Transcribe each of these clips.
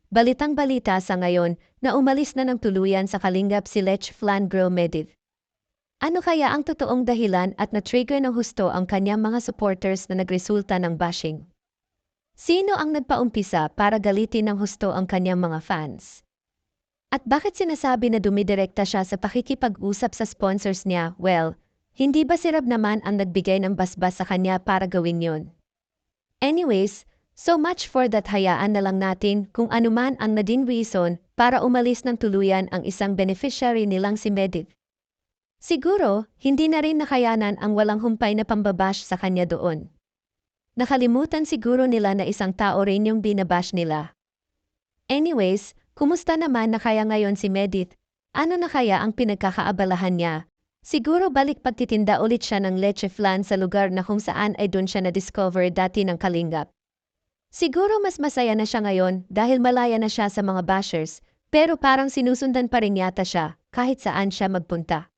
balitang-balita sa ngayon na umalis na ng tuluyan sa Kalingap si Lech Flan Medit. Ano kaya ang totoong dahilan at na-trigger ng husto ang kanyang mga supporters na nagresulta ng bashing? Sino ang nagpaumpisa para galitin ng husto ang kanyang mga fans? At bakit sinasabi na dumidirekta siya sa pakikipag-usap sa sponsors niya? Well, hindi ba si Rab naman ang nagbigay ng basbas sa kanya para gawin yon? Anyways, so much for that, hayaan na lang natin kung anuman ang naging reason para umalis ng tuluyan ang isang beneficiary nilang si Medit. Siguro, hindi na rin nakayanan ang walang humpay na pambabash sa kanya doon. Nakalimutan siguro nila na isang tao rin yung binabash nila. Anyways, kumusta naman na kaya ngayon si Medit? Ano na kaya ang pinagkakaabalahan niya? Siguro balik pagtitinda ulit siya ng leche flan sa lugar na kung saan ay doon siya na-discover dati ng Kalingap. Siguro mas masaya na siya ngayon dahil malaya na siya sa mga bashers, pero parang sinusundan pa rin yata siya kahit saan siya magpunta.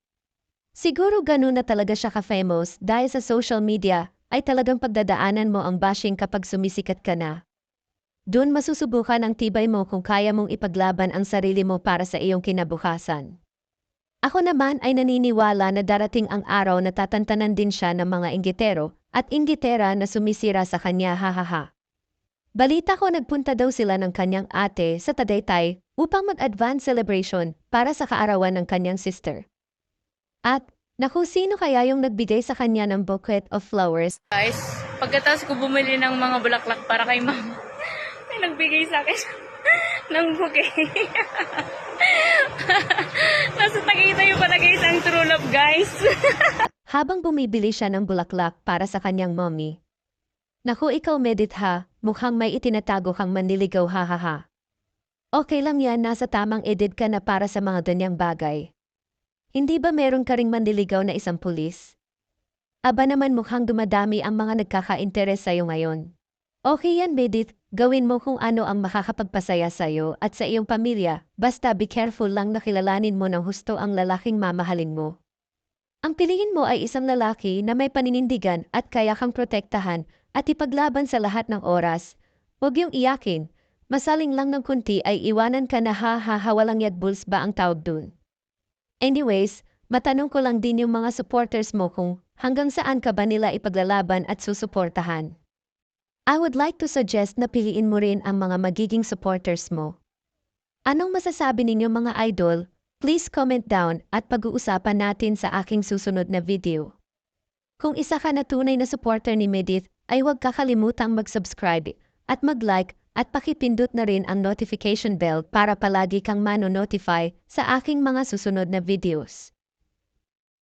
Siguro ganun na talaga siya ka-famous dahil sa social media ay talagang pagdadaanan mo ang bashing kapag sumisikat ka na. Doon masusubukan ang tibay mo kung kaya mong ipaglaban ang sarili mo para sa iyong kinabukasan. Ako naman ay naniniwala na darating ang araw na tatantanan din siya ng mga inggitero at inggitera na sumisira sa kanya, hahaha. Balita ko nagpunta daw sila ng kanyang ate sa Tagaytay upang mag-advance celebration para sa kaarawan ng kanyang sister. At, naku, sino kaya yung nagbigay sa kanya ng bouquet of flowers? Guys, pagkatapos ko bumili ng mga bulaklak para kay mama, may nagbigay sa akin ng bouquet. Nasa Tagaytay pa na guys ang true love, guys. Habang bumibili siya ng bulaklak para sa kanyang mommy. Naku, ikaw Medit ha, mukhang may itinatago kang manliligaw, hahaha. Okay lang yan, nasa tamang edad ka na para sa mga ganyang bagay. Hindi ba meron ka ring manliligaw na isang pulis? Aba naman, mukhang dumadami ang mga nagkaka-interes sa'yo ngayon. Okay yan Medit, gawin mo kung ano ang makakapagpasaya sa'yo at sa iyong pamilya, basta be careful lang na kilalanin mo ng husto ang lalaking mamahalin mo. Ang piliin mo ay isang lalaki na may paninindigan at kaya kang protektahan at ipaglaban sa lahat ng oras. Huwag yung iyakin, masaling lang ng kunti ay iwanan ka na, ha walang yadbulls ba ang tawag dun. Anyways, matanong ko lang din yung mga supporters mo kung hanggang saan ka ba nila ipaglalaban at susuportahan. I would like to suggest na piliin mo rin ang mga magiging supporters mo. Anong masasabi ninyo mga idol? Please comment down at pag-uusapan natin sa aking susunod na video. Kung isa ka na tunay na supporter ni Medit, ay huwag kakalimutang mag-subscribe at mag-like at pakipindot na rin ang notification bell para palagi kang mano-notify sa aking mga susunod na videos.